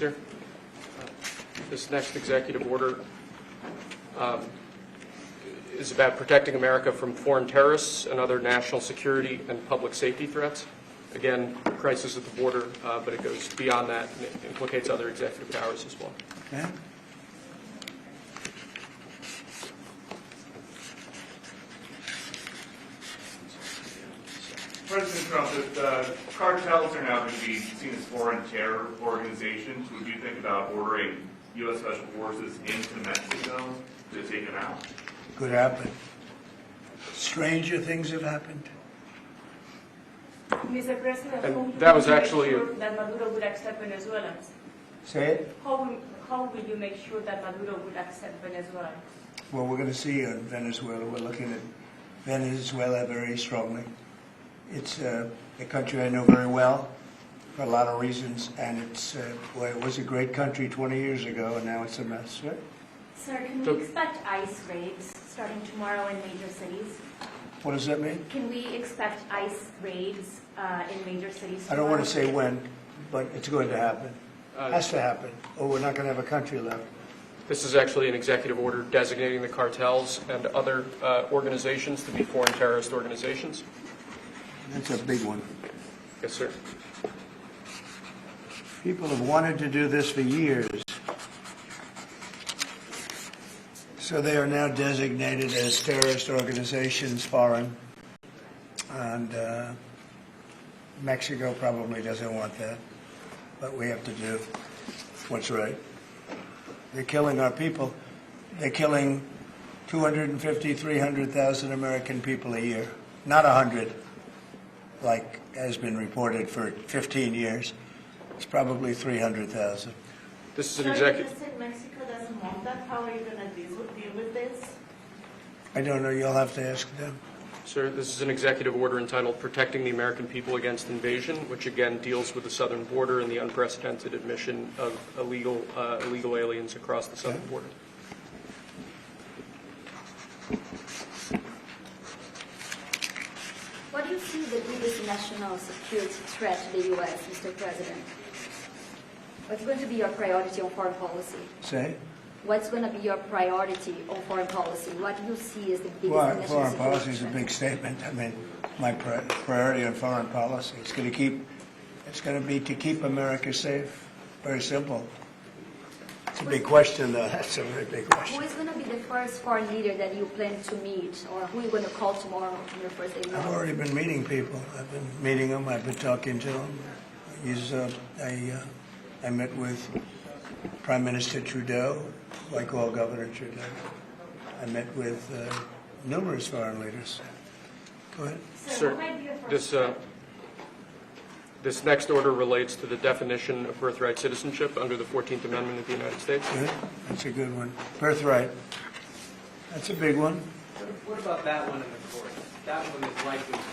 sir. This next executive order is about protecting America from foreign terrorists and other national security and public safety threats. Again, crisis at the border, but it goes beyond that and it implicates other executive powers as well. Okay. President Trump, if cartels are now going to be seen as foreign terror organizations, would you think about ordering U.S. Special Forces into Mexico to take them out? Could happen. Stranger things have happened. Mr. President, And that was actually that Maduro would accept Venezuelans. Say it. How will you make sure that Maduro would accept Venezuelans? Well, we're going to see in Venezuela. We're looking at Venezuela very strongly. It's a country I know very well for a lot of reasons, and well, it was a great country 20 years ago, and now it's a mess, right? Sir, can we expect ICE raids starting tomorrow in major cities? What does that mean? Can we expect ICE raids in major cities tomorrow? I don't want to say when, but it's going to happen. Has to happen, or we're not going to have a country left. This is actually an executive order designating the cartels and other organizations to be foreign terrorist organizations. That's a big one. Yes, sir. People have wanted to do this for years. So they are now designated as terrorist organizations, foreign. And Mexico probably doesn't want that. But we have to do what's right. They're killing our people. They're killing 250, 300,000 American people a year. Not 100, like has been reported for 15 years. It's probably 300,000. This is an So executive. you said Mexico doesn't want that. How are you going to deal with this? I don't know. You'll have to ask them. Sir, this is an executive order entitled Protecting the American People Against Invasion, which again deals with the southern border and the unprecedented admission of illegal aliens across the southern border. What do you see the biggest national security threat to the U.S., Mr. President? What's going to be your priority on foreign policy? Say? What's going to be your priority on foreign policy? What do you see as the biggest Well, national foreign security policy is a threat? big statement. I mean, my priority on foreign policy is going to be to keep America safe. Very simple. It's a big question, though. That's a very big Who question. is going to be the first foreign leader that you plan to meet, or who are you going to call tomorrow on your first day in I've office? already been meeting people. I've been meeting them. I've been talking to them. I met with Prime Minister Trudeau, who I call Governor Trudeau. I met with numerous foreign leaders. Go ahead. Sir, this next order relates to the definition of birthright citizenship under the 14th Amendment of the United States. Good. That's a good one. Birthright. That's a big one. What about that one in the court? That one is likely to be.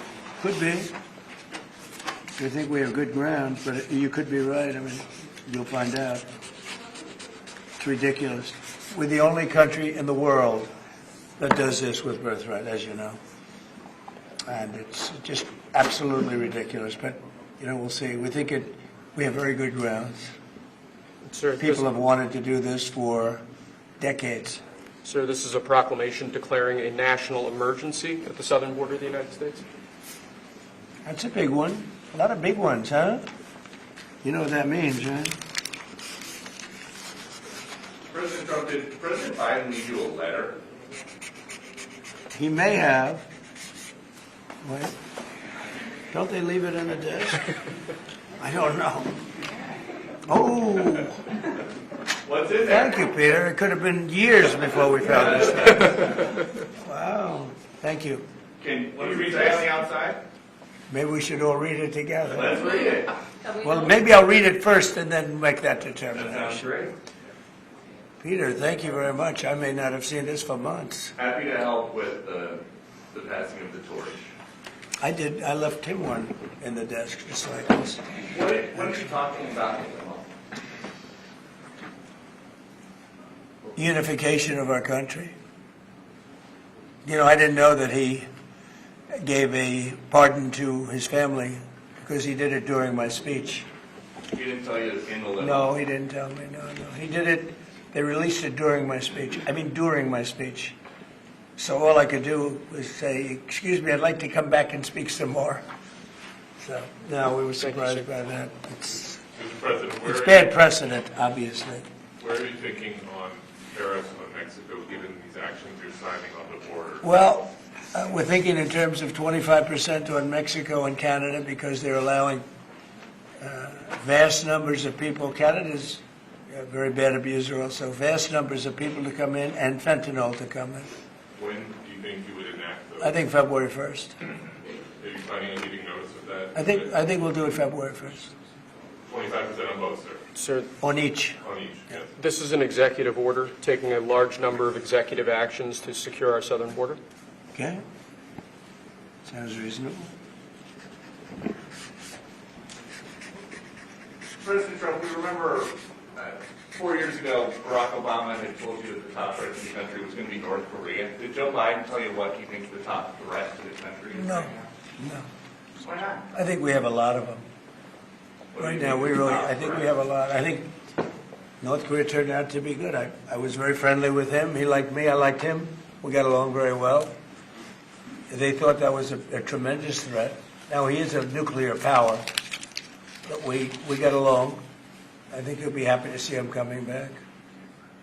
Could be. I think we have good ground, but you could be right. I mean, you'll find out. It's ridiculous. We're the only country in the world that does this with birthright, as you know. And it's just absolutely ridiculous. But, we'll see. We have very good grounds. Sir, People have wanted to do this for decades. Sir, this is a proclamation declaring a national emergency at the southern border of the United States. That's a big one. A lot of big ones, huh? You know what that means, right? President Trump, did President Biden leave you a letter? He may have. Wait. Don't they leave it in the desk? I don't know. Oh, What's in there? thank you, Peter. It could have been years before we found this. Wow. Thank you. Can you read that on the outside? Maybe we should all read it together. Let's read it. Well, maybe I'll read it first and then make that That sounds determination. great. Peter, thank you very much. I may not have seen this for months. Happy to help with the passing of the torch. I did. I left him one in the desk, just like this. What are you talking about? Unification of our country. I didn't know that he gave a pardon to his family because he did it during my speech. He didn't tell you in the limo? No, he didn't tell me, no. He did it, they released it during my speech. So all I could do was say, excuse me, I'd like to come back and speak some more. So, no, we were surprised by that. Mr. President, It's bad precedent, obviously. where are you thinking on tariffs on Mexico, given these actions you're signing on the border? Well, we're thinking in terms of 25% on Mexico and Canada because they're allowing vast numbers of people. Canada's a very bad abuser also. Vast numbers of people to come in and fentanyl to come in. When do you think you would enact those? I think February 1st. Are you planning on giving notice of that? I think we'll do it February 1st. 25% on both, sir? Sir, On each. On each, yes. this is an executive order taking a large number of executive actions to secure our southern border. Okay? Sounds reasonable. President Trump, we remember 4 years ago, Barack Obama had told you that the top threat to the country was going to be North Korea. Did Joe Biden tell you what he thinks the top threat to the country is No, right now? no. Why not? I think we have a lot of them. What do Right you now, think we is the really, top I think threat? we have a lot. I think North Korea turned out to be good. I was very friendly with him. He liked me. I liked him. We got along very well. They thought that was a tremendous threat. Now, he is a nuclear power, but we got along. I think you'll be happy to see him coming back.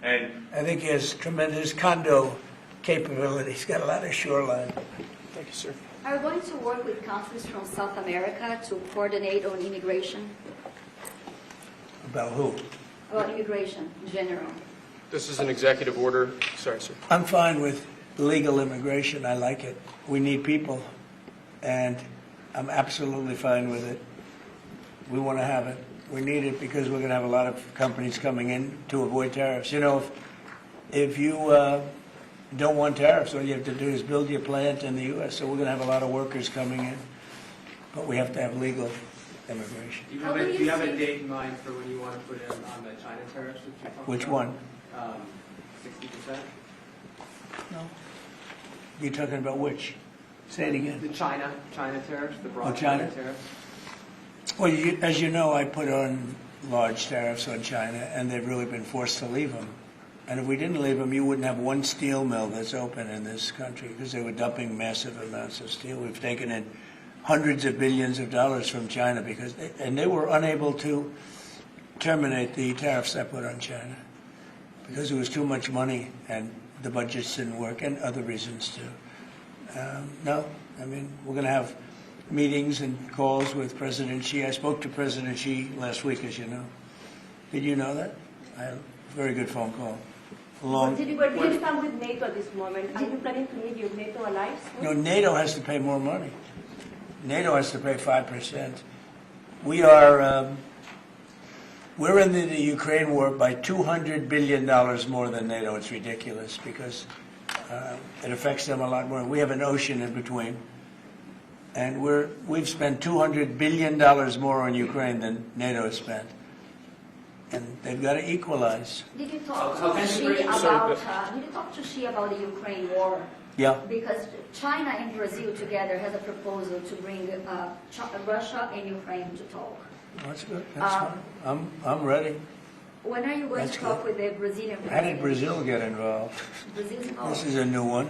And I think he has tremendous condo capability. He's got a lot of shoreline. Thank you, sir. Are you going to work with countries from South America to coordinate on immigration? About who? About immigration in general? This is an executive order. Sorry, sir. I'm fine with legal immigration. I like it. We need people, and I'm absolutely fine with it. We want to have it. We need it because we're going to have a lot of companies coming in to avoid tariffs. You know, if you don't want tariffs, all you have to do is build your plant in the U.S. So we're going to have a lot of workers coming in, but we have to have legal immigration. Do you How have, do do you you have a see- date in mind for when you want to put in on the China tariffs? That you're talking Which about? one? 60%? No. You're talking about which? Say it again. The China tariffs, the broad China? tariffs? Well, as you know, I put on large tariffs on China, and they've really been forced to leave them. And if we didn't leave them, you wouldn't have one steel mill that's open in this country because they were dumping massive amounts of steel. We've taken in hundreds of billions of dollars from China they were unable to terminate the tariffs I put on China because it was too much money and the budgets didn't work and other reasons too. No, I mean, we're going to have meetings and calls with President Xi. I spoke to President Xi last week, as you know. Did you know that? I had a very good phone call. But did you come with NATO at this moment? Are you planning to meet your NATO allies? No, NATO has to pay more money. NATO has to pay 5%. We're in the Ukraine war by $200 billion more than NATO. It's ridiculous because it affects them a lot more. We have an ocean in between. And we've spent $200 billion more on Ukraine than NATO has spent. And they've got to equalize. Did you talk How to can Xi you bring- about the Ukraine war? Yeah. Because China and Brazil together has a proposal to bring Russia and Ukraine to talk. That's good. That's fine. I'm ready. When are you going That's to talk good. with the Brazilian How president? did Brazil get involved? Brazil's involved. This is a new one.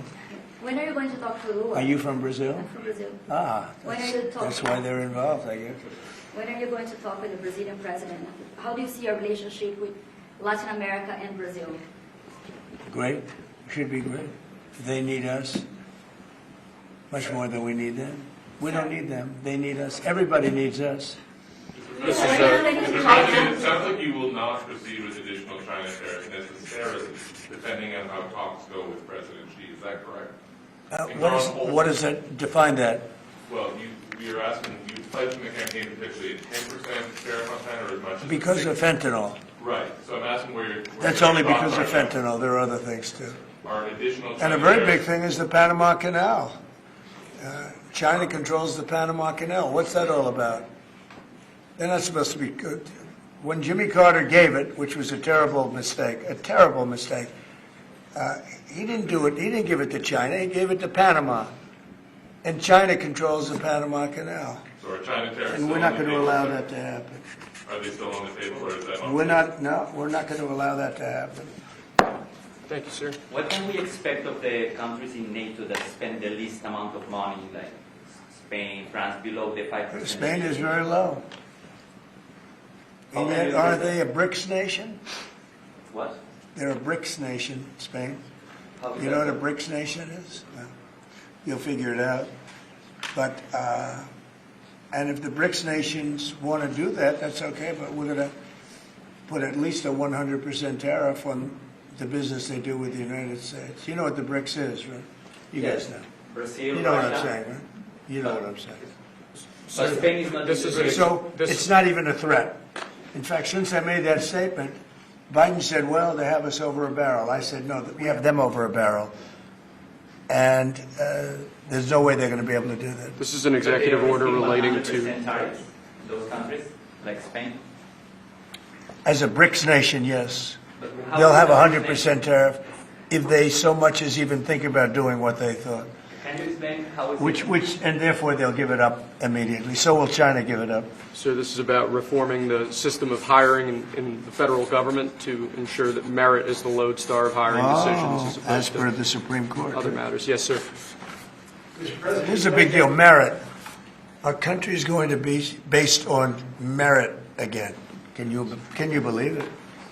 When are you going to talk to Lula? Are you from Brazil? I'm from Brazil. Ah, When are you that's talking? why they're involved, I guess. When are you going to talk with the Brazilian president? How do you see your relationship with Latin America and Brazil? Great. Should be great. They need us much more than we need them. We don't need them. They need us. Everybody needs us. This is Mr. President, it sounds like you will not proceed with additional China tariffs necessarily, depending on how talks go with President Xi. Is that correct? What does it define that? Well, you're asking, you pledged in the campaign potentially a 10% tariff on China or as much as Because of 6%. fentanyl. Right, so I'm asking where you're. That's only because of fentanyl. There are other things too. Are an additional And China a very big tariffs- thing is the Panama Canal. China controls the Panama Canal. What's that all about? They're not supposed to be good. When Jimmy Carter gave it, which was a terrible mistake, he didn't do it. He didn't give it to China. He gave it to Panama. And China controls the Panama Canal. So are China tariffs And still we're on not the going to table, allow sir? that to happen. Are they still on the table, or is that on? We're not going to allow that to happen. Thank you, sir. What can we expect of the countries in NATO that spend the least amount of money, like Spain, France, below the 5%? Spain is very low. And yet, aren't they a BRICS nation? What? They're a BRICS nation, Spain. How is You know that? what a BRICS nation is? No. You'll figure it out. But, and if the BRICS nations want to do that, that's okay, but we're going to put at least a 100% tariff on the business they do with the United States. You know what the BRICS is, right? You Yes. guys know. Brazil, You know what I'm Russia. saying, right? You know what I'm saying. But Spain is not. This in is the a- BRICS. So This- it's not even a threat. In fact, since I made that statement, Biden said, well, they have us over a barrel. I said, no, we have them over a barrel. And there's no way they're going to be able to do that. This is an But they executive already order see relating 100% to, tariffs, those countries, like Spain. As a BRICS nation, yes. But how They'll is have a the 100% tariff if they so much as even think about doing what they thought. Can you explain how is Which, and therefore they'll give it up immediately. So will China give it up. so this is about reforming the system of hiring in the federal government to ensure that merit is the lodestar of hiring decisions Oh, as as per opposed the Supreme to Court. other matters. Yes, sir. This is a big deal. Merit. Our country is going to be based on merit again. Can you believe it?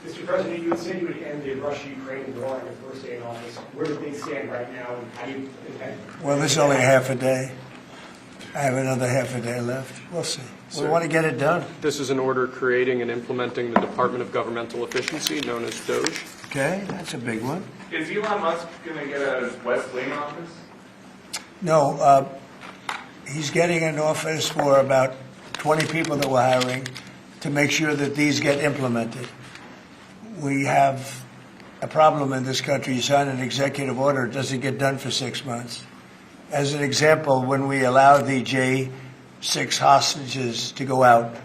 Mr. President, you had said you would end the Russia-Ukraine war on your first day in office. Where do things stand right now, and how do you intend? Well, this is only half a day. I have another half a day left. We'll see. We Sir. want to get it done. This is an order creating and implementing the Department of Governmental Efficiency, known as DOGE. Okay, that's a big one. Is Elon Musk going to get a West Wing office? No, he's getting an office for about 20 people that we're hiring to make sure that these get implemented. We have a problem in this country. You sign an executive order, it doesn't get done for 6 months. As an example, when we allowed the J6 hostages to go out,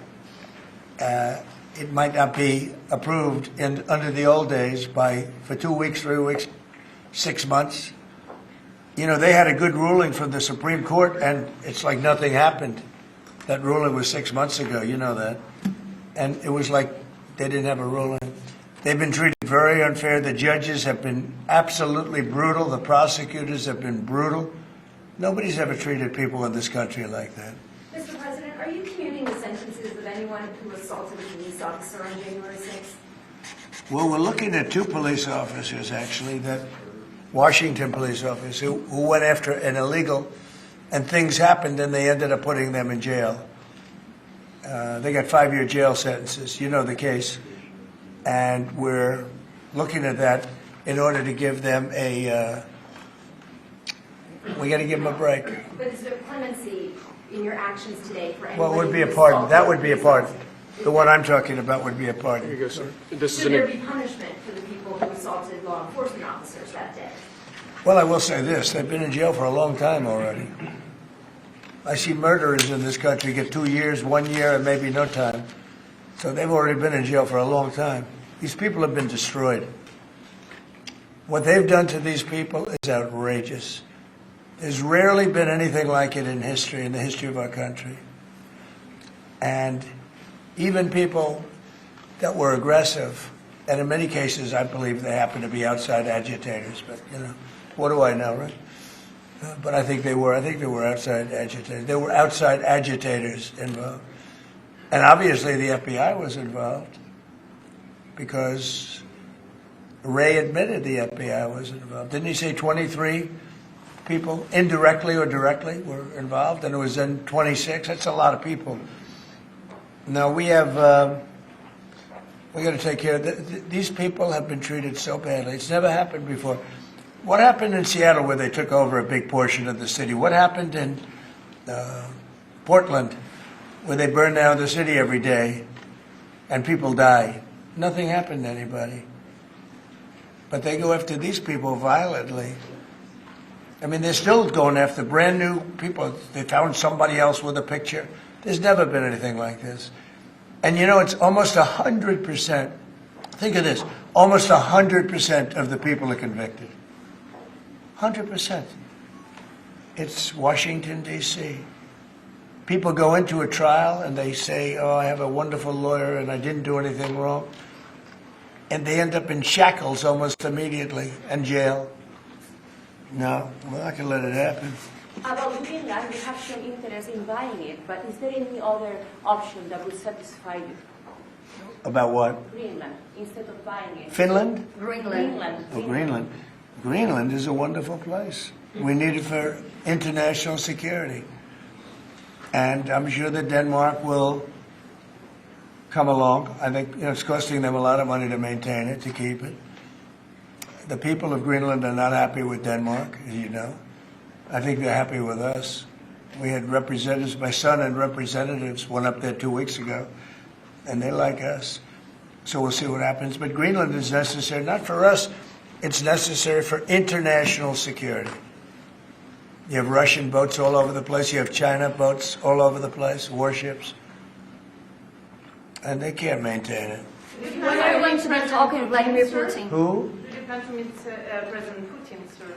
it might not be approved under the old days for 2 weeks, 3 weeks, 6 months. You know, they had a good ruling from the Supreme Court, and it's like nothing happened. That ruling was 6 months ago, you know that. And it was like they didn't have a ruling. They've been treated very unfair. The judges have been absolutely brutal. The prosecutors have been brutal. Nobody's ever treated people in this country like that. Mr. President, are you commuting the sentences of anyone who assaulted a police officer on January 6th? Well, we're looking at 2 police officers, actually, that Washington police officers who went after an illegal, and things happened, and they ended up putting them in jail. They got 5-year jail sentences. You know the case. And we're looking at that in order to give them we got to give them a break. But is there clemency in your actions today for anyone? Well, it would be a who pardon. assaulted That would be a police pardon. officers? The one I'm talking about would be a Here you pardon. go, sir. This is Should there an, be punishment for the people who assaulted law enforcement officers that day? Well, I will say this. They've been in jail for a long time already. I see murderers in this country get 2 years, 1 year, and maybe no time. So they've already been in jail for a long time. These people have been destroyed. What they've done to these people is outrageous. There's rarely been anything like it in history, in the history of our country. And even people that were aggressive, and in many cases I believe they happen to be outside agitators, but you know, what do I know, right? But I think they were outside agitators. There were outside agitators involved. And obviously the FBI was involved because Ray admitted the FBI was involved. Didn't he say 23 people, indirectly or directly, were involved? And it was then 26. That's a lot of people. Now we have, we got to take care of these people have been treated so badly. It's never happened before. What happened in Seattle where they took over a big portion of the city? What happened in Portland where they burn down the city every day and people die? Nothing happened to anybody. But they go after these people violently. I mean, they're still going after brand new people. They found somebody else with a picture. There's never been anything like this. And you know, it's almost 100%. Think of this. Almost 100% of the people are convicted. 100%. It's Washington, D.C. people go into a trial and they say, oh, I have a wonderful lawyer and I didn't do anything wrong. And they end up in shackles almost immediately and jail. No, we're not going to let it happen. About Greenland, you have shown interest in buying it, but is there any other option that would satisfy you? About what? Greenland, instead of buying it. Finland? Greenland. Oh, Greenland. Greenland is a wonderful place. We need it for international security. And I'm sure that Denmark will come along. I think it's costing them a lot of money to maintain it, to keep it. The people of Greenland are not happy with Denmark, as you know. I think they're happy with us. We had representatives, my son and representatives went up there 2 weeks ago, and they like us. So we'll see what happens. But Greenland is necessary, not for us, it's necessary for international security. You have Russian boats all over the place. You have China boats all over the place, warships. And they can't maintain it. When are you going to be talking with Vladimir Putin? Who? Did you plan to meet President Putin, sir?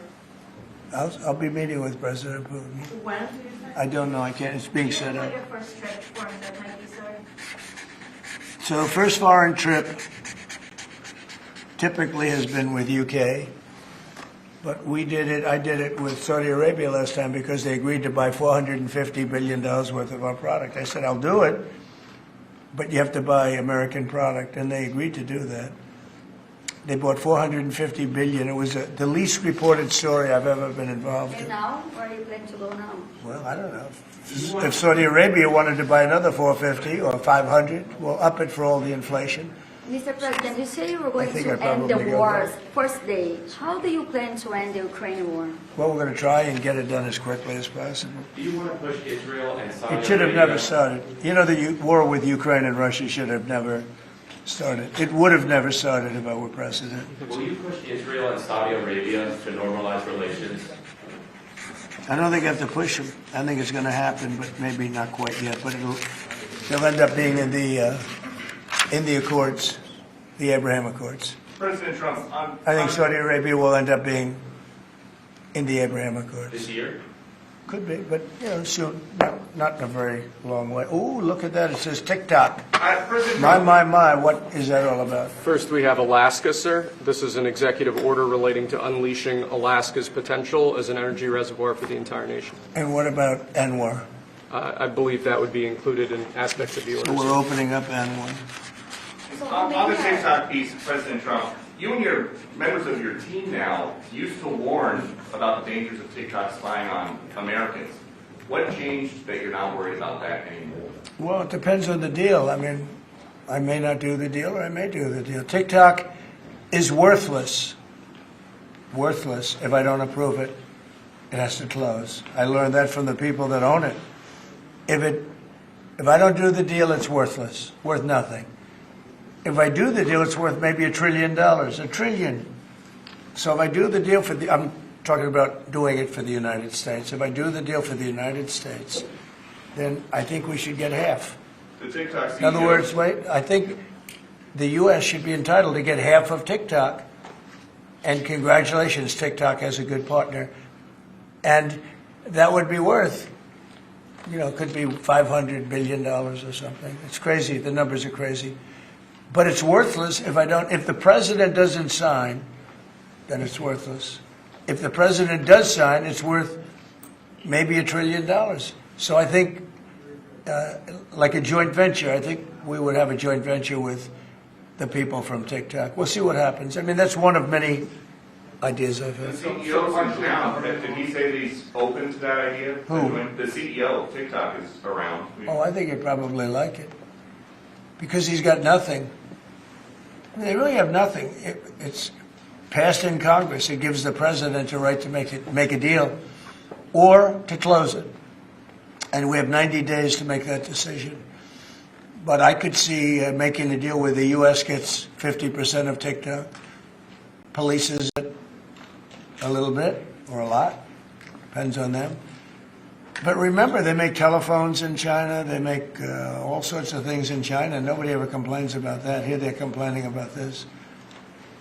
I'll be meeting with President Putin. When do you plan? I don't know. I can't. It's being set up. What your first trip for that might be, sir? So first foreign trip typically has been with UK. But I did it with Saudi Arabia last time because they agreed to buy $450 billion worth of our product. I said, I'll do it, but you have to buy American product, and they agreed to do that. They bought $450 billion. It was the least reported story I've ever been involved And in. now? Where are you planning to go now? Well, I don't know. If Saudi Arabia wanted to buy another 450 or 500, we'll up it for all the inflation. Mr. President, you say you were going think to I'd end the probably go war's first day. How do you plan to end the Ukraine war? Well, we're going to try and get it done as quickly as possible. Do you want to push Israel and Saudi It should have Arabia? never started. You know, the war with Ukraine and Russia should have never started. It would have never started if I were president. Will you push Israel and Saudi Arabia to normalize relations? I don't think I have to push them. I think it's going to happen, but maybe not quite yet. But they'll end up being in the Accords, the Abraham Accords. President Trump, I think Saudi Arabia will end up being in the Abraham Accords. This year? Could be, but soon. Not in a very long way. Oh, look at that! It says TikTok. President My, Trump, what is that all about? First, we have Alaska, sir. This is an executive order relating to unleashing Alaska's potential as an energy reservoir for the entire nation. And what about Anwar? I believe that would be included in aspects of the So order. we're opening up Anwar. on the TikTok piece, President Trump, you and your members of your team now used to warn about the dangers of TikTok spying on Americans. What changed that you're not worried about that anymore? Well, it depends on the deal. I mean, I may not do the deal or I may do the deal. TikTok is worthless. Worthless if I don't approve it. It has to close. I learned that from the people that own it. If I don't do the deal, it's worthless. Worth nothing. If I do the deal, it's worth maybe $1 trillion. $1 trillion. So if I do the deal I'm talking about doing it for the United States. If I do the deal for the United States, then I think we should get half. The TikTok CEO, In other words, I think the U.S. should be entitled to get half of TikTok. And congratulations, TikTok has a good partner. And that would be worth, could be $500 billion or something. It's crazy. The numbers are crazy. But it's worthless if the president doesn't sign, then it's worthless. If the president does sign, it's worth maybe $1 trillion. So I think, like a joint venture, I think we would have a joint venture with the people from TikTok. We'll see what happens. I mean, that's one of many ideas I've the had. CEO punch down. Did he say that he's open to that idea? Who? The CEO of TikTok is around. Oh, I think he'd probably like it. Because he's got nothing. I mean, they really have nothing. It's passed in Congress. It gives the president a right to make a deal or to close it. And we have 90 days to make that decision. But I could see making a deal where the U.S. gets 50% of TikTok, polices it a little bit or a lot, depends on them. But remember, they make telephones in China. They make all sorts of things in China. Nobody ever complains about that. Here they're complaining about this.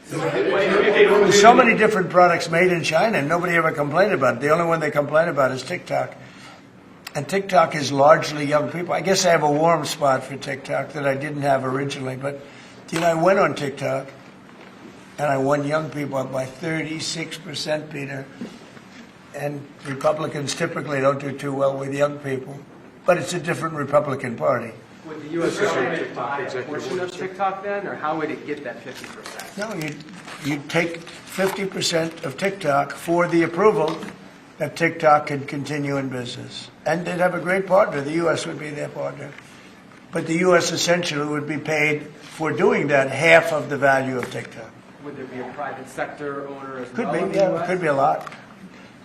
There's so many different products made in China, and nobody ever complained about it. The only one they complain about is TikTok. And TikTok is largely young people. I guess I have a warm spot for TikTok that I didn't have originally. But, I went on TikTok, and I won young people up by 36%, Peter. And Republicans typically don't do too well with young people. But it's a different Republican Party. Would the U.S. government buy a portion of TikTok then, or how would it get that 50%? No, you'd take 50% of TikTok for the approval that TikTok could continue in business. And they'd have a great partner. The U.S. would be their partner. But the U.S. essentially would be paid for doing that half of the value of TikTok. Would there be a private sector owner as Could well in be, the yeah, U.S.? could be a lot.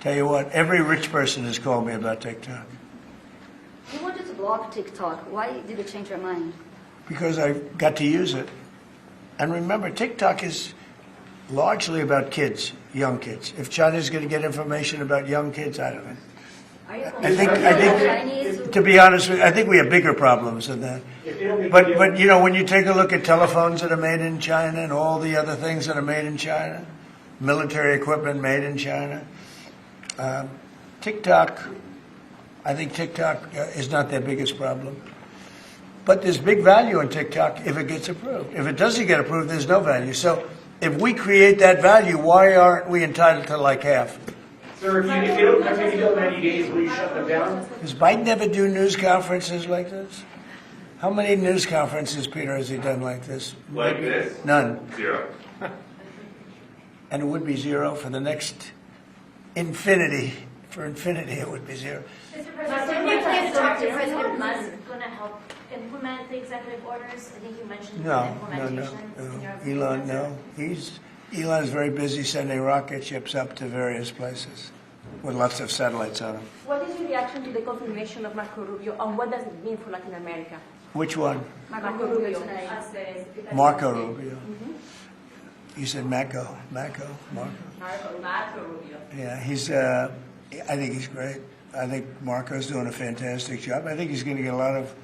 Tell you what, every rich person has called me about TikTok. You wanted to block TikTok. Why did you change your mind? Because I got to use it. And remember, TikTok is largely about kids, young kids. If China's going to get information about young kids, I don't know. I think, to be honest with you, I think we have bigger problems than that. But when you take a look at telephones that are made in China and all the other things that are made in China, military equipment made in China, TikTok, I think TikTok is not their biggest problem. But there's big value in TikTok if it gets approved. If it doesn't get approved, there's no value. So if we create that value, why aren't we entitled to like half? Sir, if they don't take until 90 days, will you shut them down? Does Biden ever do news conferences like this? How many news conferences, Peter, has he done like this? Like this? None. 0. And it would be 0 for the next infinity. For infinity, it would be 0. Mr. President, you plan to talk to President Musk going to help implement the executive orders? I think you mentioned implementation in your Elon, no. Elon's very busy sending rocket ships up to various places with lots of satellites on them. What is your reaction to the confirmation of Marco Rubio, and what does it mean for Latin America? Which one? Marco Rubio. Marco Rubio. You said Marco. Marco. Rubio. Yeah, I think he's great. I think Marco's doing a fantastic job. I think he's going to get a lot of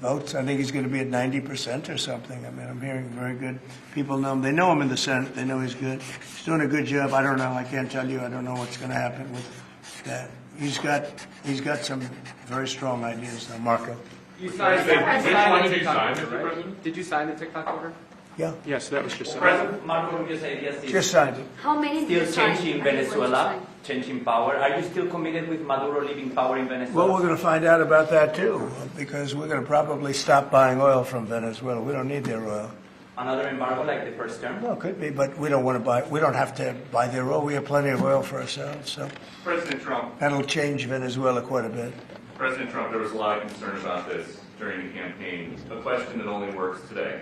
votes. I think he's going to be at 90% or something. I mean, I'm hearing very good. People know him. They know him in the Senate. They know he's good. He's doing a good job. I don't know. I can't tell you. I don't know what's going to happen with that. He's got some very strong ideas now, Marco. You signed Did you sign the it, Mr. President? Did you sign the TikTok order? Yeah, Yes, that was just. President Marco Rubio's ideas is just signed it. How many did you still sign? changing And when did you Venezuela, sign? changing power. Are you still committed with Maduro leaving power in Venezuela? Well, we're going to find out about that too, because we're going to probably stop buying oil from Venezuela. We don't need their oil. Another embargo like the first term? No, it could be, but we don't want to buy. We don't have to buy their oil. We have plenty of oil for ourselves, so President Trump, that'll change Venezuela quite a bit. President Trump, there was a lot of concern about this during the campaign. A question that only works today.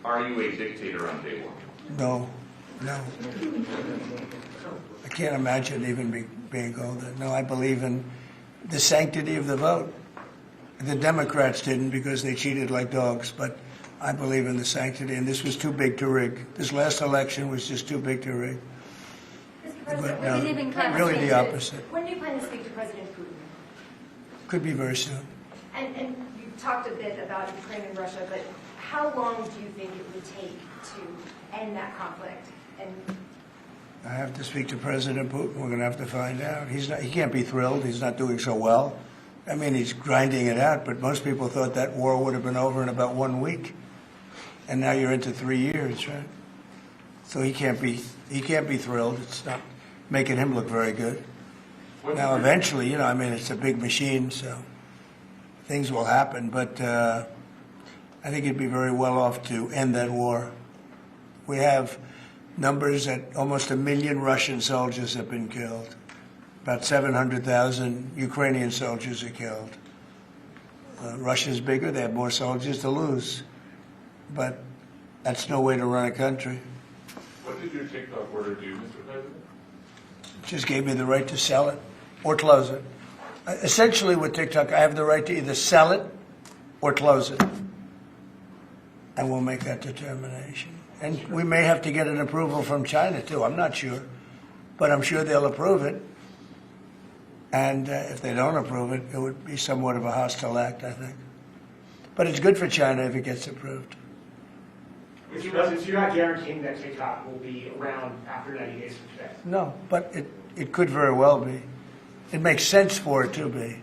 Are you a dictator on day one? No. I can't imagine even being called that. No, I believe in the sanctity of the vote. The Democrats didn't because they cheated like dogs, but I believe in the sanctity, and this was too big to rig. This last election was just too big to rig. But no, really the opposite. When do you plan to speak to President Putin? Could be very soon. And you talked a bit about Ukraine and Russia, but how long do you think it would take to end that conflict? And I have to speak to President Putin. We're going to have to find out. He can't be thrilled. He's not doing so well. I mean, he's grinding it out, but most people thought that war would have been over in about 1 week. And now you're into 3 years, right? So he can't be thrilled. It's not making him look very good. Now, eventually, it's a big machine, so things will happen. But I think he'd be very well off to end that war. We have numbers that almost 1 million Russian soldiers have been killed. About 700,000 Ukrainian soldiers are killed. Russia's bigger. They have more soldiers to lose. But that's no way to run a country. What did your TikTok order do, Mr. President? It just gave me the right to sell it or close it. Essentially with TikTok, I have the right to either sell it or close it. And we'll make that determination. And we may have to get an approval from China, too. I'm not sure. But I'm sure they'll approve it. And if they don't approve it, it would be somewhat of a hostile act, I think. But it's good for China if it gets approved. Mr. President, so you're not guaranteeing that TikTok will be around after 90 days from today? No, but it could very well be. It makes sense for it to be.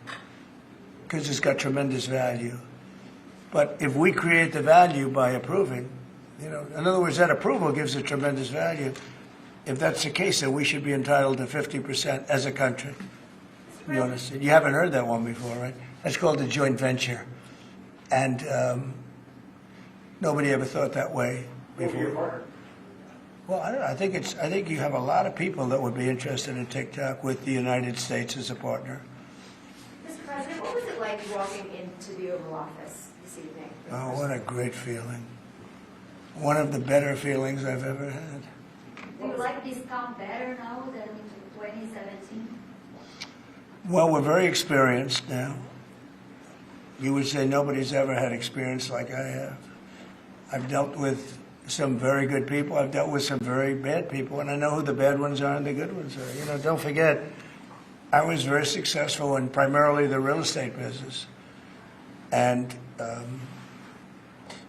because it's got tremendous value. But if we create the value by approving, in other words, that approval gives it tremendous value. If that's the case, then we should be entitled to 50% as a country. You understand? You haven't heard that one before, right? That's called a joint venture. And nobody ever thought that way before. Well, I don't know. I think you have a lot of people that would be interested in TikTok with the United States as a partner. Mr. President, what was it like walking into the Oval Office this evening? Oh, what a great feeling. One of the better feelings I've ever had. Do you like this town better now than in 2017? Well, we're very experienced now. You would say nobody's ever had experience like I have. I've dealt with some very good people. I've dealt with some very bad people, and I know who the bad ones are and the good ones are. Don't forget, I was very successful in primarily the real estate business. And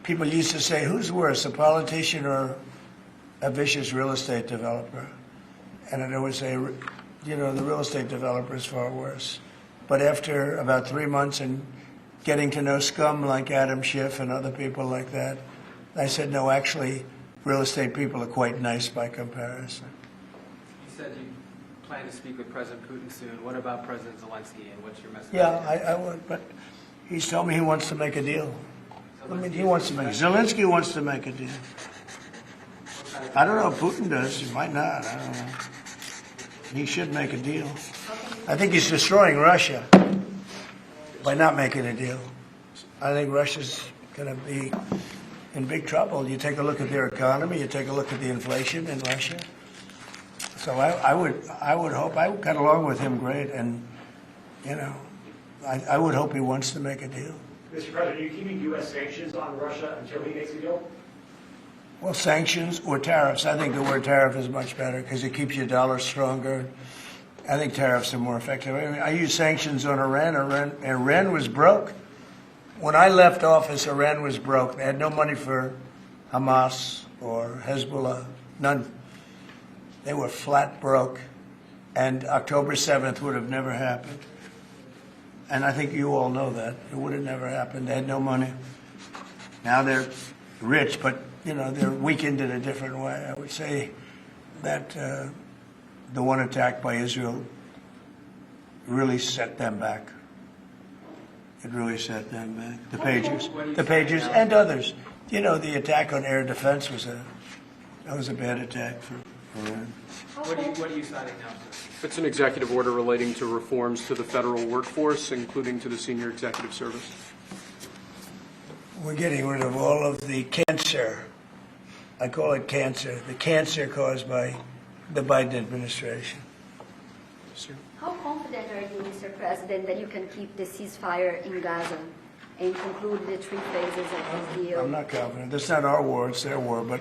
people used to say, who's worse, a politician or a vicious real estate developer? And I'd always say, the real estate developer is far worse. But after about 3 months and getting to know scum like Adam Schiff and other people like that, I said, no, actually, real estate people are quite nice by comparison. You said you plan to speak with President Putin soon. What about President Zelensky, and what's your message? Yeah, I would, but he's told me he wants to make a deal. He wants to make Zelensky wants to make a deal. I don't know if Putin does. He might not. I don't know. He should make a deal. I think he's destroying Russia by not making a deal. I think Russia's going to be in big trouble. You take a look at their economy. You take a look at the inflation in Russia. So I would hope. I got along with him great, and I would hope he wants to make a deal. Mr. President, are you keeping U.S. sanctions on Russia until he makes a deal? Well, sanctions or tariffs. I think the word tariff is much better because it keeps your dollar stronger. I think tariffs are more effective. I use sanctions on Iran. Iran was broke. When I left office, Iran was broke. They had no money for Hamas or Hezbollah, none. They were flat broke. And October 7th would have never happened. And I think you all know that. It would have never happened. They had no money. Now they're rich, but, they're weakened in a different way. I would say that the one attack by Israel really set them back. It really set them back. The Pagers, and others. The attack on air defense was a bad attack for Iran. What are you signing now, sir? It's an executive order relating to reforms to the federal workforce, including to the senior executive service. We're getting rid of all of the cancer. I call it cancer. The cancer caused by the Biden administration. Sir. How confident are you, Mr. President, that you can keep the ceasefire in Gaza and conclude the 3 phases of this deal? I'm not confident. That's not our war, it's their war, but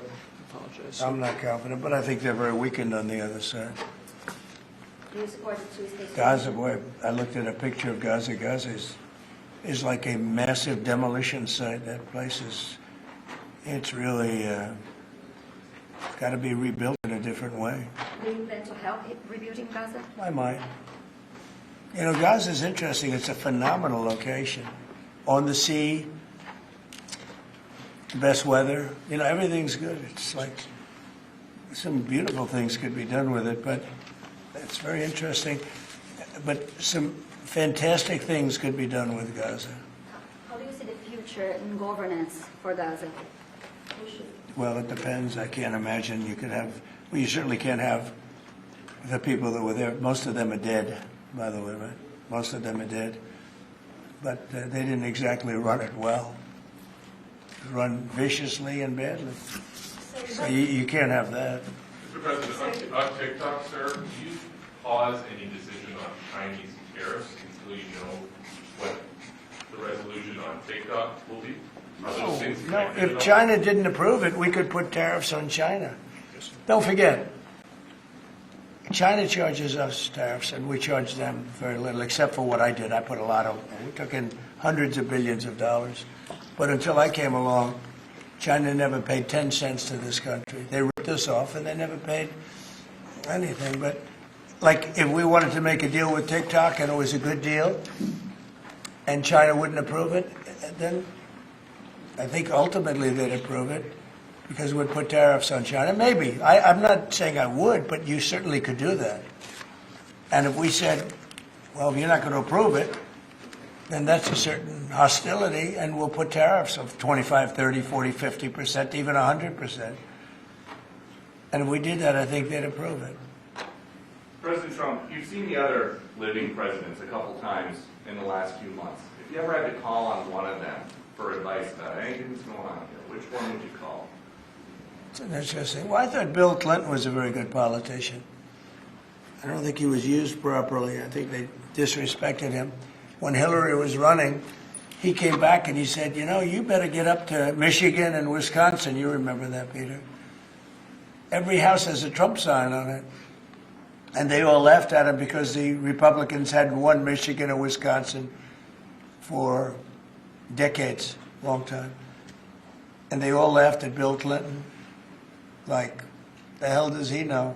Apologize. I'm not confident. But I think they're very weakened on the other side. Do you support the 2-state Gaza, boy, I looked at a picture of Gaza. Gaza is like a massive demolition site. That place it's really got to be rebuilt in a different way. Do you plan to help rebuilding Gaza? I might. Gaza is interesting. It's a phenomenal location. On the sea, best weather. Everything's good. It's like some beautiful things could be done with it, but it's very interesting. But some fantastic things could be done with Gaza. How do you see the future in governance for Gaza? Well, it depends. I can't imagine you could have. Well, you certainly can't have the people that were there. Most of them are dead, by the way, right? Most of them are dead. But they didn't exactly run it well. Run viciously and badly. So you can't have that. Mr. President, on TikTok, sir, do you pause any decision on Chinese tariffs until you know what the resolution on TikTok will be? Are those things No, connected at if all? China didn't approve it, we could put tariffs on China. Don't forget, China charges us tariffs, and we charge them very little, except for what I did. I put a lot of, we took in hundreds of billions of dollars. But until I came along, China never paid 10 cents to this country. They ripped us off, and they never paid anything. But, like, if we wanted to make a deal with TikTok, and it was a good deal, and China wouldn't approve it, then I think ultimately they'd approve it because it would put tariffs on China. Maybe. I'm not saying I would, but you certainly could do that. And if we said, well, if you're not going to approve it, then that's a certain hostility, and we'll put tariffs of 25, 30, 40, 50%, even 100%. And if we did that, I think they'd approve it. President Trump, you've seen the other living presidents a couple times in the last few months. If you ever had to call on one of them for advice about anything that's going on here, which one would you call? It's an interesting. Well, I thought Bill Clinton was a very good politician. I don't think he was used properly. I think they disrespected him. When Hillary was running, he came back and he said, you know, you better get up to Michigan and Wisconsin. You remember that, Peter? Every house has a Trump sign on it. And they all laughed at him because the Republicans hadn't won Michigan or Wisconsin for decades, long time. And they all laughed at Bill Clinton. Like, the hell does he know?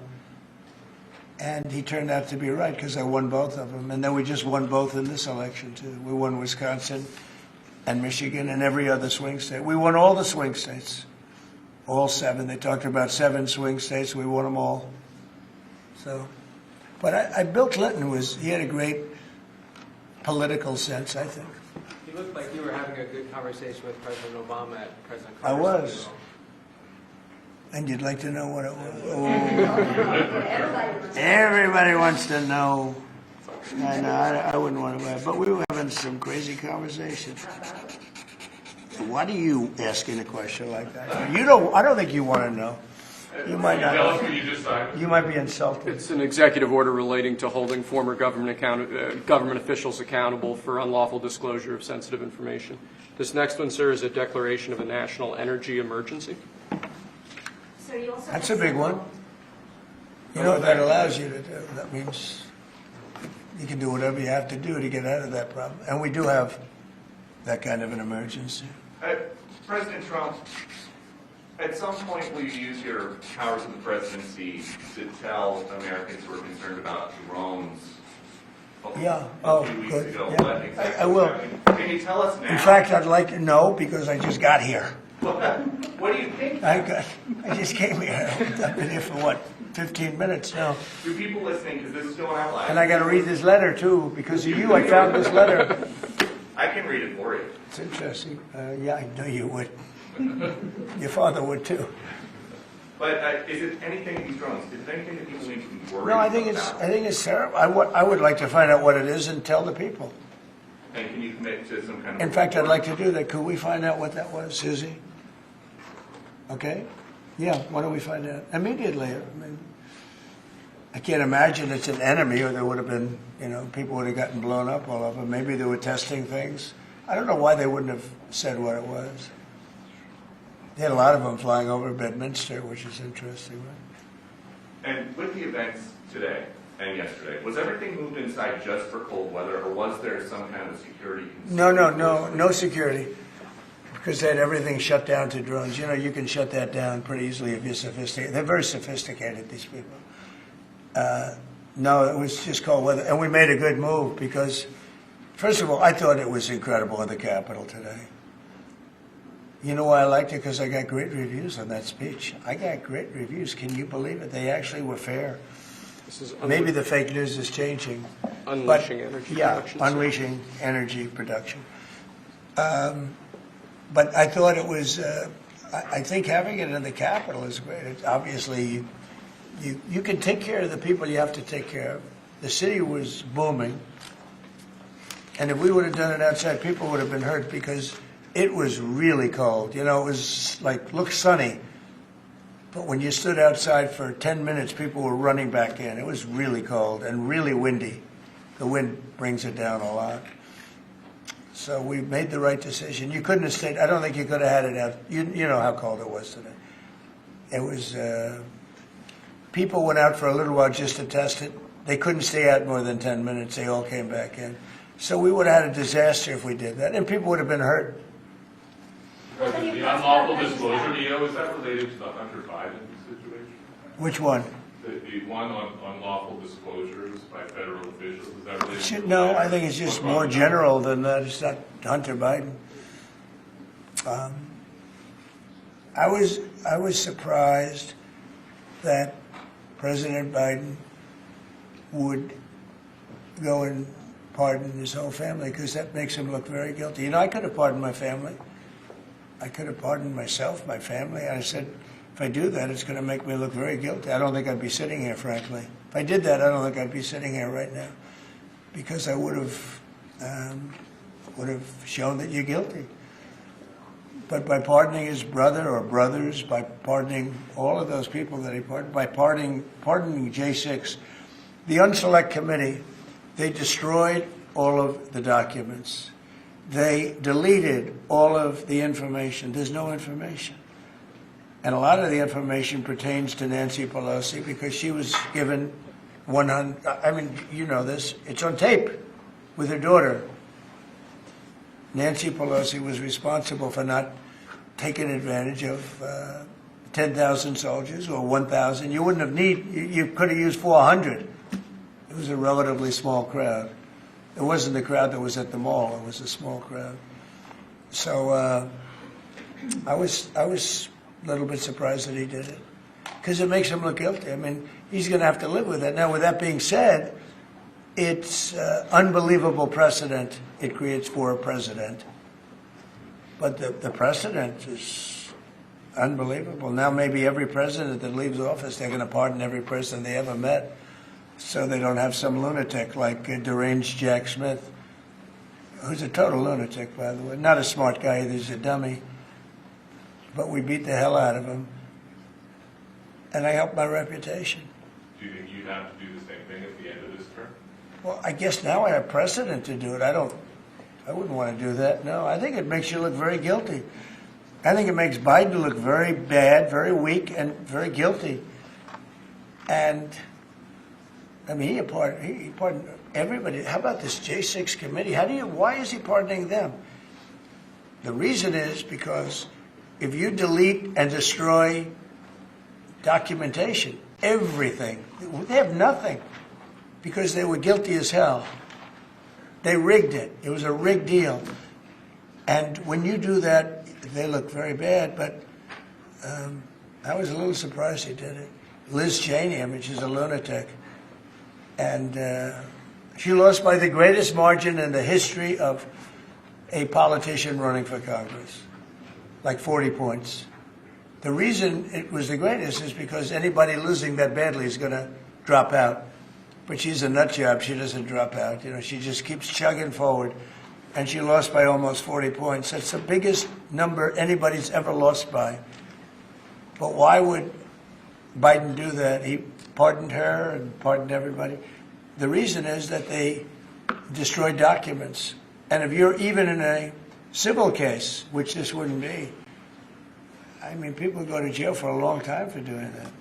And he turned out to be right because I won both of them. And then we just won both in this election, too. We won Wisconsin and Michigan and every other swing state. We won all the swing states, all 7. They talked about 7 swing states. We won them all. So, but Bill Clinton he had a great political sense, I think. You looked like you were having a good conversation with President Obama at President I Carter's was. funeral. And you'd like to know what it was? Oh. Everybody wants to know. I know, I wouldn't want to, but we were having some crazy conversations. Why do you asking a question like that? You don't. I don't think you want to know. You might not. Tell us what you just signed. You might be insulted. It's an executive order relating to holding former government officials accountable for unlawful disclosure of sensitive information. This next one, sir, is a declaration of a national energy emergency. So you also That's a big one. You know what that allows you to do? That means you can do whatever you have to do to get out of that problem. And we do have that kind of an emergency. President Trump, at some point will you use your powers of the presidency to tell Americans who are concerned about drones? Yeah. A few weeks Good. ago, Yeah. what exactly I will. happened? Can you tell us now? In fact, I'd like to know because I just got here. What do you think? I just came here. I've been here for, what, 15 minutes now. Do people listening, because this is going out live. And I got to read this letter, too. Because of you, I found this letter. I can read it for you. It's interesting. Yeah, I know you would. Your father would, too. But is it anything, these drones, is it anything that people need to be worried No, I about? think it's terrible. I would like to find out what it is and tell the people. And can you commit to some kind of... In fact, I'd like to do that. Could we find out what that was, Susie? Okay? Yeah, why don't we find out? Immediately. I mean, I can't imagine it's an enemy or there would have been, people would have gotten blown up all over. Maybe they were testing things. I don't know why they wouldn't have said what it was. They had a lot of them flying over Bedminster, which is interesting, right? And with the events today and yesterday, was everything moved inside just for cold weather, or was there some kind of security concern? No security. Because they had everything shut down to drones. You can shut that down pretty easily if you're sophisticated. They're very sophisticated, these people. No, it was just cold weather. And we made a good move because, first of all, I thought it was incredible in the Capitol today. You know why I liked it? Because I got great reviews on that speech. I got great reviews. Can you believe it? They actually were fair. This is Maybe the fake news is changing. unleashing energy production. Yeah, unleashing energy production. But I thought it was, I think having it in the Capitol is great. Obviously, you can take care of the people you have to take care of. The city was booming. And if we would have done it outside, people would have been hurt because it was really cold. It was looked sunny. But when you stood outside for 10 minutes, people were running back in. It was really cold and really windy. The wind brings it down a lot. So we made the right decision. You couldn't have stayed. I don't think you could have had it out. You know how cold it was today. It was, people went out for a little while just to test it. They couldn't stay out more than 10 minutes. They all came back in. So we would have had a disaster if we did that. And people would have been hurt. The unlawful disclosure deal, is that related to the Hunter Biden situation? Which one? The one on lawful disclosures by federal officials, is that related? No, I think it's just more general than that. It's not Hunter Biden. I was surprised that President Biden would go and pardon his whole family, because that makes him look very guilty. You know, I could have pardoned my family. I could have pardoned myself, my family. I said, if I do that, it's going to make me look very guilty. I don't think I'd be sitting here, frankly. If I did that, I don't think I'd be sitting here right now, because I would have shown that you're guilty. But by pardoning his brother or brothers, by pardoning all of those people that he pardoned, by pardoning J6, the Unselect Committee, they destroyed all of the documents. They deleted all of the information. There's no information. And a lot of the information pertains to Nancy Pelosi, because she was given 100, I mean, you know this, it's on tape with her daughter. Nancy Pelosi was responsible for not taking advantage of 10,000 soldiers or 1,000. You wouldn't have you could have used 400. It was a relatively small crowd. It wasn't the crowd that was at the mall. It was a small crowd. So I was a little bit surprised that he did it, because it makes him look guilty. I mean, he's going to have to live with it. Now, with that being said, it's unbelievable precedent it creates for a president. But the precedent is unbelievable. Now maybe every president that leaves office, they're going to pardon every person they ever met, so they don't have some lunatic like deranged Jack Smith, who's a total lunatic, by the way. Not a smart guy either, he's a dummy. But we beat the hell out of him. And I helped my reputation. Do you think you'd have to do the same thing at the end of this term? Well, I guess now I have precedent to do it. I wouldn't want to do that. No, I think it makes you look very guilty. I think it makes Biden look very bad, very weak, and very guilty. And I mean, he pardoned everybody. How about this J6 committee? Why is he pardoning them? The reason is because if you delete and destroy documentation, everything, they have nothing, because they were guilty as hell. They rigged it. It was a rigged deal. And when you do that, they look very bad. But I was a little surprised he did it. Liz Cheney, I mean, she's a lunatic. And she lost by the greatest margin in the history of a politician running for Congress, like 40 points. The reason it was the greatest is because anybody losing that badly is going to drop out. But she's a nut job. She doesn't drop out. You know, she just keeps chugging forward. And she lost by almost 40 points. That's the biggest number anybody's ever lost by. But why would Biden do that? He pardoned her and pardoned everybody. The reason is that they destroyed documents. And if you're even in a civil case, which this wouldn't be, I mean, people go to jail for a long time for doing that.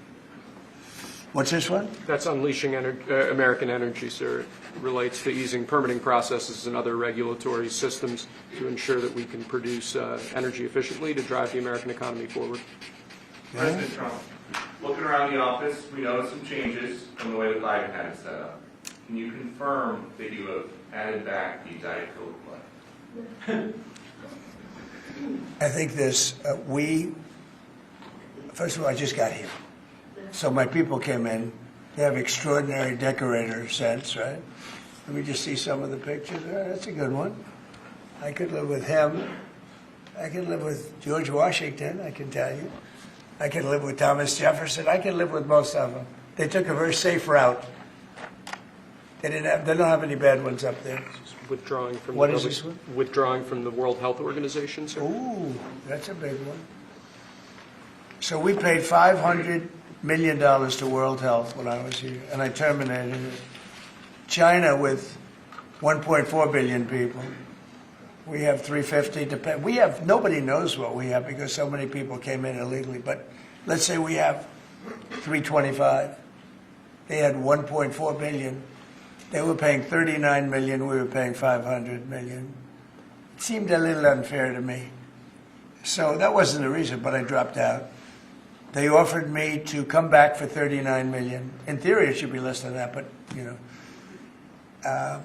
What's this one? That's unleashing American energy, sir. It relates to easing permitting processes and other regulatory systems to ensure that we can produce energy efficiently to drive the American economy forward. President Trump, looking around the office, we noticed some changes from the way that Biden had it set up. Can you confirm that you have added back the Diet Coke play? I think this, first of all, I just got here. So my people came in. They have extraordinary decorator sense, right? Let me just see some of the pictures. That's a good one. I could live with him. I could live with George Washington, I can tell you. I could live with Thomas Jefferson. I could live with most of them. They took a very safe route. They don't have any bad ones up there. Withdrawing from What is this one? Withdrawing from the World Health Organization, sir. Ooh, that's a big one. So we paid $500 million to World Health when I was here, and I terminated it. China, with 1.4 billion people, we have 350 to pay. We have, nobody knows what we have because so many people came in illegally, but let's say we have 325. They had 1.4 billion. They were paying 39 million, we were paying 500 million. It seemed a little unfair to me. So that wasn't the reason, but I dropped out. They offered me to come back for $39 million. In theory, it should be less than that, but, you know.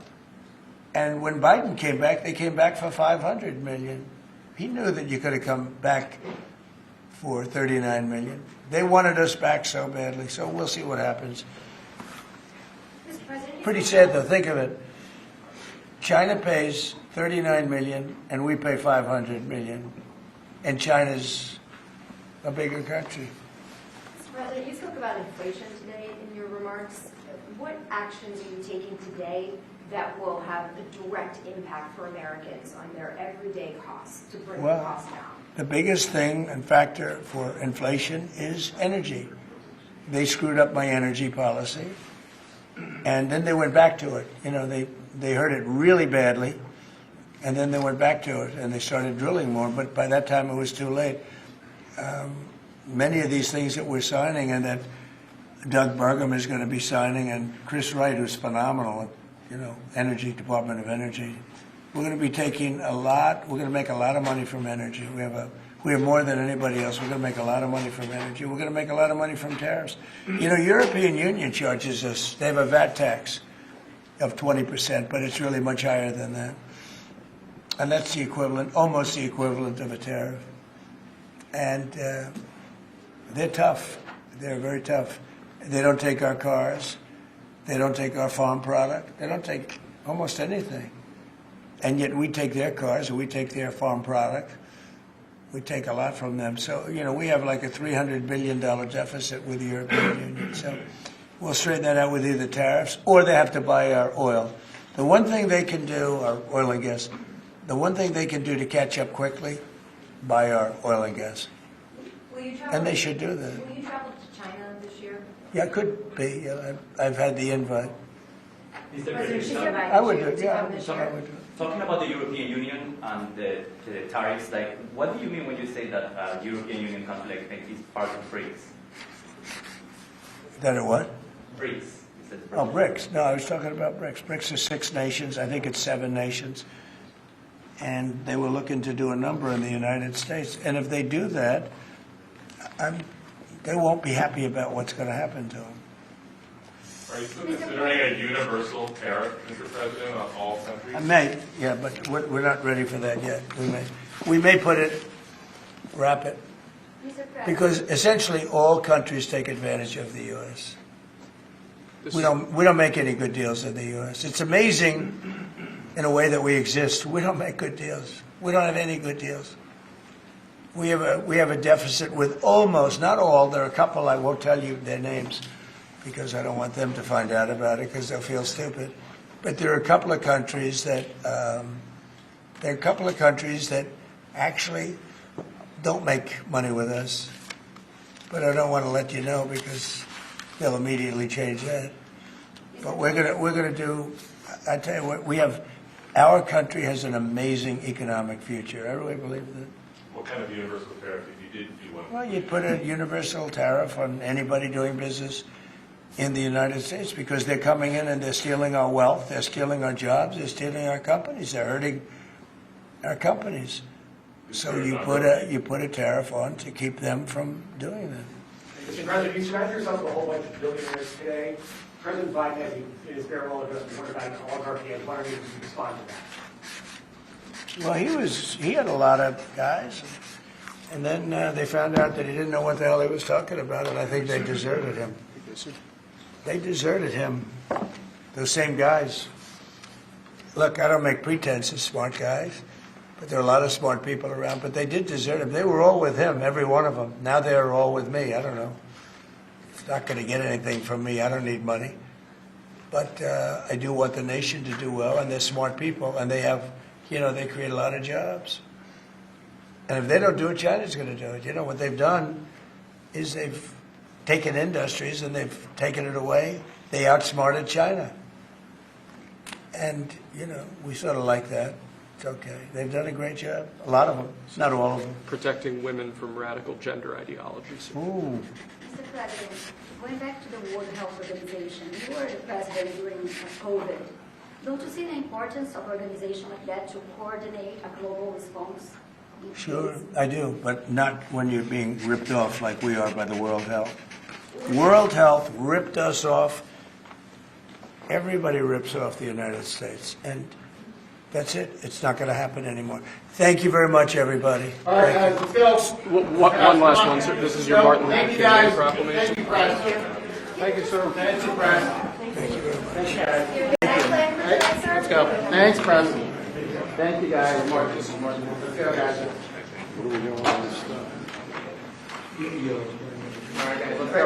And when Biden came back, they came back for $500 million. He knew that you could have come back for $39 million. They wanted us back so badly, so we'll see what happens. Mr. President, Pretty sad, though. Think of it. China pays $39 million, and we pay $500 million. And China's a bigger country. Mr. President, you spoke about inflation today in your remarks. What actions are you taking today that will have a direct impact for Americans on their everyday costs to bring the cost down? The biggest thing and factor for inflation is energy. They screwed up my energy policy, and then they went back to it. You know, they heard it really badly, and then they went back to it, and they started drilling more, but by that time it was too late. Many of these things that we're signing and that Doug Burgum is going to be signing, and Chris Wright, who's phenomenal at, you know, Energy, Department of Energy, we're going to be taking a lot, we're going to make a lot of money from energy. We have more than anybody else. We're going to make a lot of money from energy. We're going to make a lot of money from tariffs. You know, European Union charges us, they have a VAT tax of 20%, but it's really much higher than that. And that's the equivalent, almost the equivalent of a tariff. And they're tough. They're very tough. They don't take our cars. They don't take our farm product. They don't take almost anything. And yet we take their cars and we take their farm product. We take a lot from them. So, you know, we have like a $300 billion deficit with the European Union. So we'll straighten that out with either tariffs or they have to buy our oil. The one thing they can do, our oil and gas, the one thing they can do to catch up quickly, buy our oil and gas. Will you travel, And they should do that. Will you travel to China this year? Yeah, it could be. I've had the invite. Mr. President, she's President, invited I would you do it, to yeah. come this I year. would do it. Talking about the European Union and the tariffs, like, what do you mean when you say that European Union country like Spain is part of BRICS? That it what? BRICS. It says Oh, BRICS. No, I was talking about BRICS. BRICS is 6 nations. I think it's 7 nations. And they were looking to do a number in the United States. And if they do that, they won't be happy about what's going to happen to them. Are you still considering a universal tariff, Mr. President, on all countries? I may, yeah, but we're not ready for that yet. We may wrap it, Mr. President. because essentially all countries take advantage of the U.S. We don't make any good deals in the U.S. It's amazing in a way that we exist. We don't make good deals. We don't have any good deals. We have a deficit with almost, not all, there are a couple, I won't tell you their names because I don't want them to find out about it because they'll feel stupid. But there are a couple of countries that actually don't make money with us. But I don't want to let you know because they'll immediately change that. But we're gonna do. I tell you what, our country has an amazing economic future. I really believe that. What kind of universal tariff if you did do one? Well, you'd put a universal tariff on anybody doing business in the United States because they're coming in and they're stealing our wealth, they're stealing our jobs, they're stealing our companies, they're hurting our companies. So you put a tariff on to keep them from doing that. Mr. President, you surrounded yourself with a whole bunch of billionaires today. President Biden has in his farewell address warned about oligarchy. I'm wondering if you respond to that. Well, he had a lot of guys, and then they found out that he didn't know what the hell he was talking about, and I think they deserted him. They deserted him, those same guys. Look, I don't make pretenses, smart guys, but there are a lot of smart people around, but they did desert him. They were all with him, every one of them. Now they're all with me. I don't know. It's not going to get anything from me. I don't need money. But I do want the nation to do well, and they're smart people, and they have, they create a lot of jobs. And if they don't do it, China's going to do it. You know, what they've done is they've taken industries and they've taken it away. They outsmarted China. And, we sort of like that. It's okay. They've done a great job. A lot of them. Not all of them. Protecting women from radical gender ideologies. Ooh. Mr. President, going back to the World Health Organization, you were the president during COVID. Don't you see the importance of an organization like that to coordinate a global response? Sure, I do, but not when you're being ripped off like we are by the World Health. World Health ripped us off. Everybody rips off the United States, and that's it. It's not going to happen anymore. Thank you very much, everybody. All right, guys, let's go. One last one, sir. This is your Martin Luther Thank you, King Day guys. proclamation. Thank you, press. Thank you, sir. Thank you, press. Thank you very much. Let's go. Thanks, press. Thank you, guys. Mark, this is Martin. Let's go, guys. What are we doing with this stuff? All right, guys, let's go.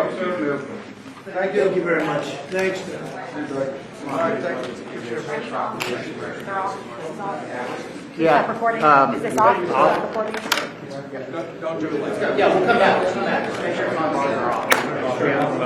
Thank you very much. Thanks. All right, thank you. Yeah. Is this off? Yeah, we'll come back. Let's make sure it's on.